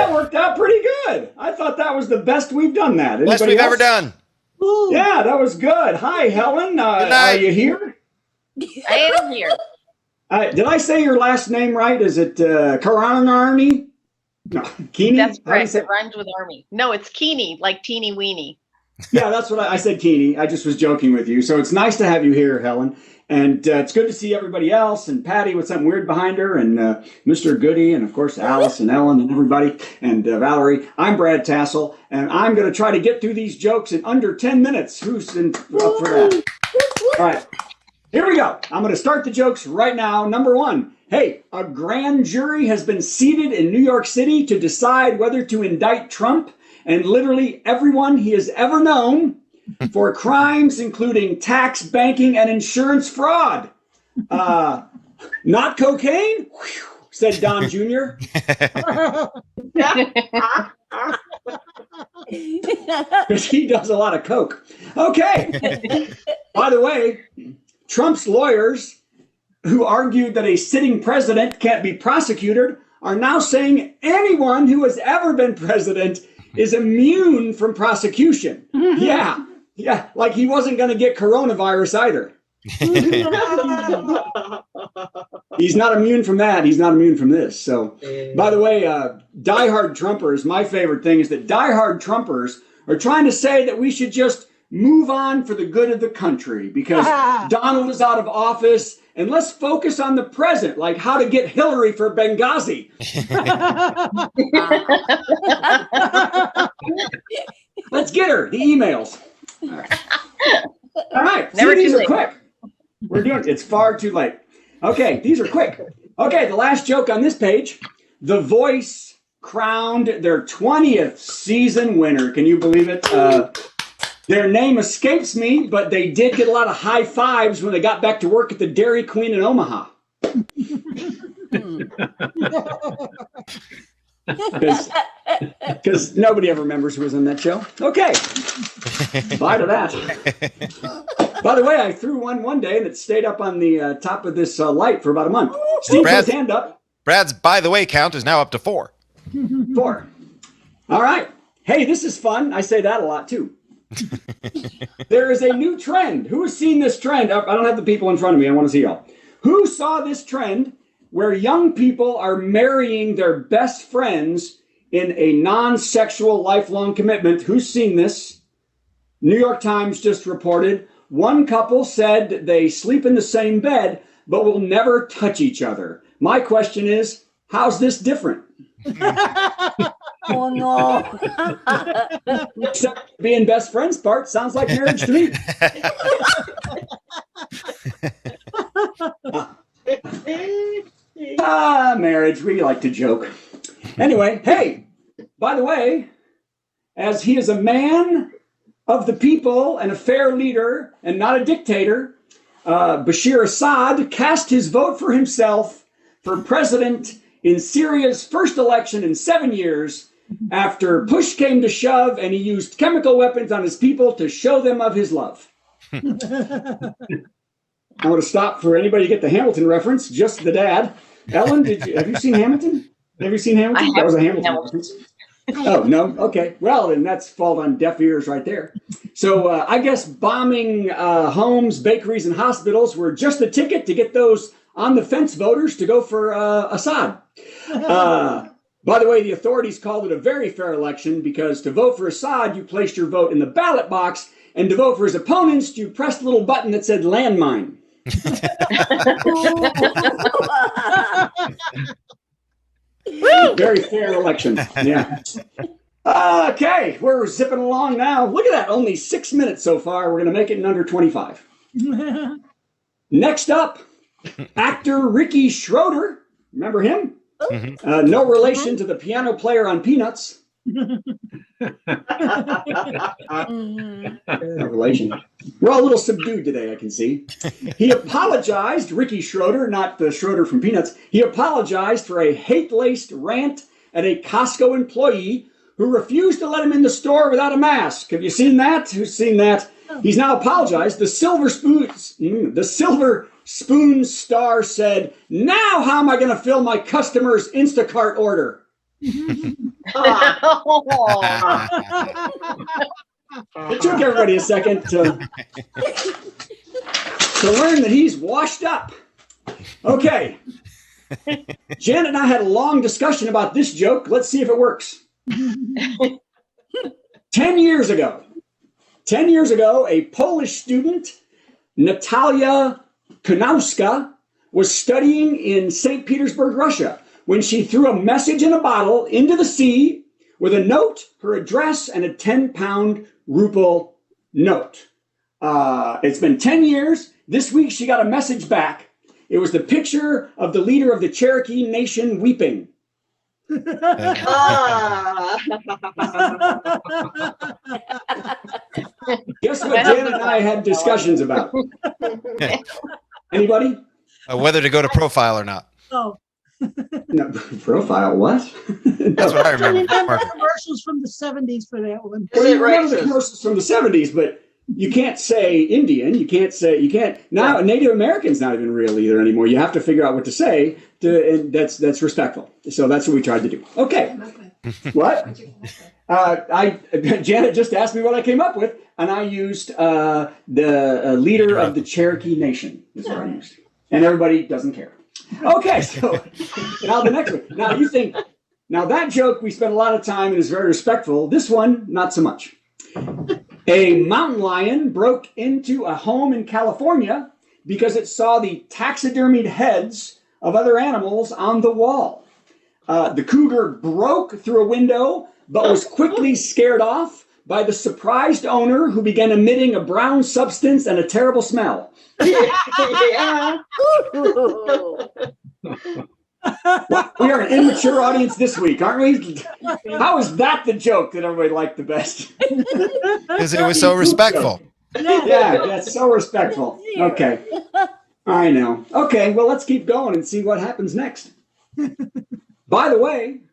That worked out pretty good. I thought that was the best we've done that. Best we've ever done. Yeah, that was good. Hi, Helen. Are you here? I am here. Did I say your last name right? Is it Karanarni? No, Keeney? That's correct. It rhymes with army. No, it's Keeney, like teeny weeny. Yeah, that's what I said, Keeney. I just was joking with you. So it's nice to have you here, Helen. And it's good to see everybody else. And Patty with something weird behind her. And Mr. Goody. And, of course, Alice and Ellen and everybody. And Valerie. I'm Brad Tassell. And I'm going to try to get through these jokes in under 10 minutes. Who's up for that? All right. Here we go. I'm going to start the jokes right now. Number one. Hey, a grand jury has been seated in New York City to decide whether to indict Trump and literally everyone he has ever known for crimes including tax, banking, and insurance fraud. Not cocaine? Said Don Jr. Because he does a lot of coke. Okay. By the way, Trump's lawyers, who argued that a sitting president can't be prosecuted, are now saying anyone who has ever been president is immune from prosecution. Yeah, like he wasn't going to get coronavirus either. He's not immune from that. He's not immune from this. So, by the way, diehard Trumpers, my favorite thing is that diehard Trumpers are trying to say that we should just move on for the good of the country because Donald is out of office. And let's focus on the present, like how to get Hillary for Benghazi. Let's get her, the emails. All right. See, these are quick. We're doing it's far too late. Okay, these are quick. Okay, the last joke on this page. The Voice crowned their 20th season winner. Can you believe it? Their name escapes me, but they did get a lot of high fives when they got back to work at the Dairy Queen in Omaha. Because nobody ever remembers who was on that show. Okay. Bye to that. By the way, I threw one day, and it stayed up on the top of this light for about a month. Steve put his hand up. Brad's by the way count is now up to 4. 4. All right. Hey, this is fun. I say that a lot, too. There is a new trend. Who has seen this trend? I don't have the people in front of me. I want to see y'all. Who saw this trend where young people are marrying their best friends in a non-sexual lifelong commitment? Who's seen this? New York Times just reported one couple said they sleep in the same bed but will never touch each other. My question is, how's this different? Oh, no. Except being best friends part sounds like marriage to me. Marriage. We like to joke. Anyway, hey, by the way, as he is a man of the people and a fair leader and not a dictator, Bashir Assad cast his vote for himself for president in Syria's first election in 7 years after push came to shove and he used chemical weapons on his people to show them of his love. I want to stop for anybody to get the Hamilton reference, just the dad. Ellen, have you seen Hamilton? Have you seen Hamilton? That was a Hamilton reference. Oh, no? Okay. Well, then that's fault on deaf ears right there. So I guess bombing homes, bakeries, and hospitals were just the ticket to get those on-the-fence voters to go for Assad. By the way, the authorities called it a very fair election because to vote for Assad, you placed your vote in the ballot box, and to vote for his opponents, you pressed a little button that said landmine. Very fair election. Yeah. Okay, we're zipping along now. Look at that, only 6 minutes so far. We're going to make it in under 25. Next up, actor Ricky Schroeder. Remember him? No relation to the piano player on Peanuts. No relation. We're all a little subdued today, I can see. He apologized, Ricky Schroeder, not the Schroeder from Peanuts. He apologized for a hate-laced rant at a Costco employee who refused to let him in the store without a mask. Have you seen that? Who's seen that? He's now apologized. The Silver Spoon star said, "Now how am I going to fill my customer's Instacart order?" It took everybody a second to learn that he's washed up. Okay. Janet and I had a long discussion about this joke. Let's see if it works. 10 years ago, a Polish student, Natalia Konowska, was studying in St. Petersburg, Russia, when she threw a message in a bottle into the sea with a note, her address, and a 10-pound ruble note. It's been 10 years. This week she got a message back. It was the picture of the leader of the Cherokee Nation weeping. Guess what Janet and I had discussions about? Anybody? Whether to go to profile or not. Oh. No, profile, what? That's what I remember. Commercials from the 70s for that one. Well, you remember the commercials from the 70s, but you can't say Indian. You can't. Now, Native American's not even real either anymore. You have to figure out what to say, and that's respectful. So that's what we tried to do. Okay. What? Janet just asked me what I came up with, and I used the leader of the Cherokee Nation. Is what I used. And everybody doesn't care. Okay, so now the next one. Now you think, that joke we spent a lot of time and is very respectful. This one, not so much. A mountain lion broke into a home in California because it saw the taxidermied heads of other animals on the wall. The cougar broke through a window, but was quickly scared off by the surprised owner, who began emitting a brown substance and a terrible smell. Yeah. Well, we are an immature audience this week, aren't we? How is that the joke that everybody liked the best? Because it was so respectful. Yeah, that's so respectful. Okay. I know. Okay, well, let's keep going and see what happens next. By the way,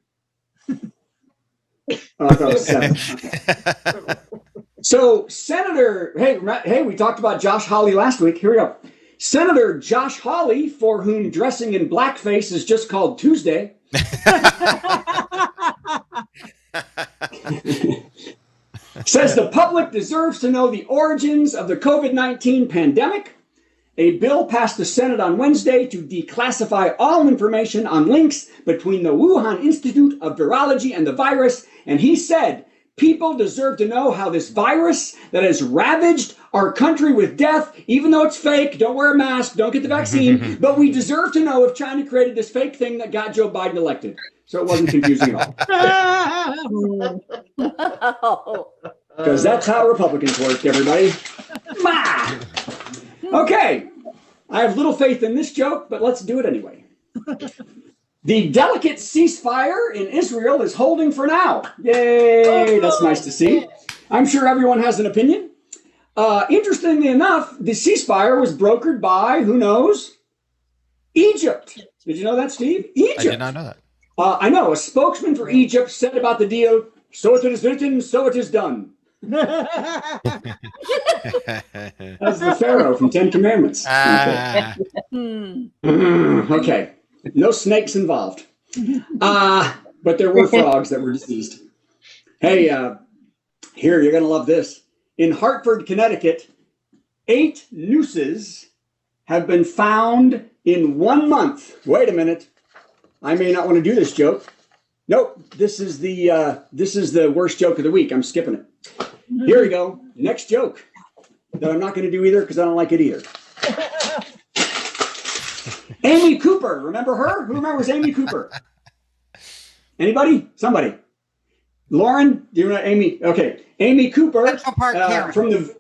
I thought it was 7. Okay. So, Senator, hey, we talked about Josh Hawley last week. Here we go. Senator Josh Hawley, for whom dressing in blackface is just called Tuesday, says the public deserves to know the origins of the COVID-19 pandemic. A bill passed the Senate on Wednesday to declassify all information on links between the Wuhan Institute of Virology and the virus, and he said, people deserve to know how this virus that has ravaged our country with death, even though it's fake, don't wear a mask, don't get the vaccine, but we deserve to know if China created this fake thing that got Joe Biden elected. So it wasn't confusing at all. Because that's how Republicans work, everybody. Okay, I have little faith in this joke, but let's do it anyway. The delicate ceasefire in Israel is holding for now. Yay, that's nice to see. I'm sure everyone has an opinion. Interestingly enough, the ceasefire was brokered by, who knows? Egypt. Did you know that, Steve? Egypt. I did not know that. I know, a spokesman for Egypt said about the deal, so it is written, so it is done. That's the Pharaoh from 10 Commandments. Okay. No snakes involved. But there were frogs that were diseased. Hey, here, you're going to love this. In Hartford, Connecticut, 8 nooses have been found in 1 month. Wait a minute. I may not want to do this joke. Nope. This is the worst joke of the week. I'm skipping it. Here we go. Next joke that I'm not going to do either because I don't like it either. Amy Cooper. Remember her? Who remembers Amy Cooper? Anybody? Somebody. Lauren, do you know Amy? Okay. Amy Cooper from the...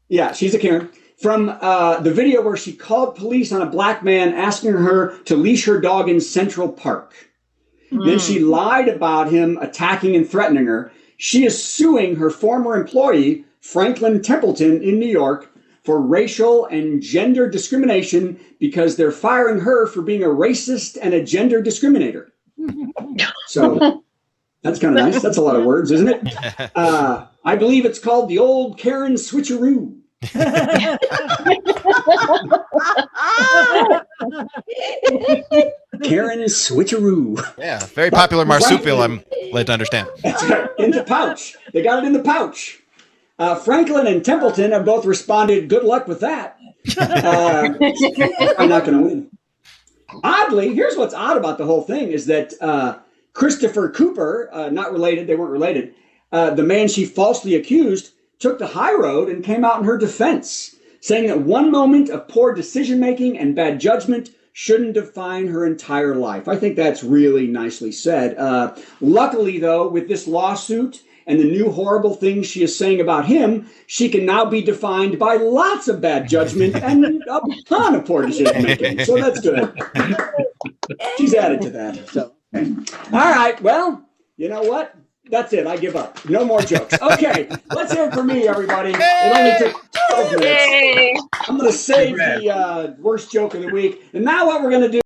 Yeah, she's a Karen. From the video where she called police on a black man asking her to leash her dog in Central Park. Then she lied about him attacking and threatening her. She is suing her former employee, Franklin Templeton, in New York, for racial and gender discrimination because they're firing her for being a racist and a gender discriminator. So that's kind of nice. That's a lot of words, isn't it? I believe it's called the old Karen switcheroo. Karen is switcheroo. Yeah, very popular marsupial, I'm led to understand. That's right. In the pouch. They got it in the pouch. Franklin and Templeton have both responded, good luck with that. I'm not going to win. Oddly, here's what's odd about the whole thing is that Christopher Cooper, not related, they weren't related, the man she falsely accused, took the high road and came out in her defense, saying that one moment of poor decision-making and bad judgment shouldn't define her entire life. I think that's really nicely said. Luckily, though, with this lawsuit and the new horrible things she is saying about him, she can now be defined by lots of bad judgment and a ton of poor decision-making. So that's good. She's added to that. So, okay. All right. Well, you know what? That's it. I give up. No more jokes. Okay. Let's hear it for me, everybody. It only took 12 minutes. Yay. I'm going to save the worst joke of the week. And now what we're going to do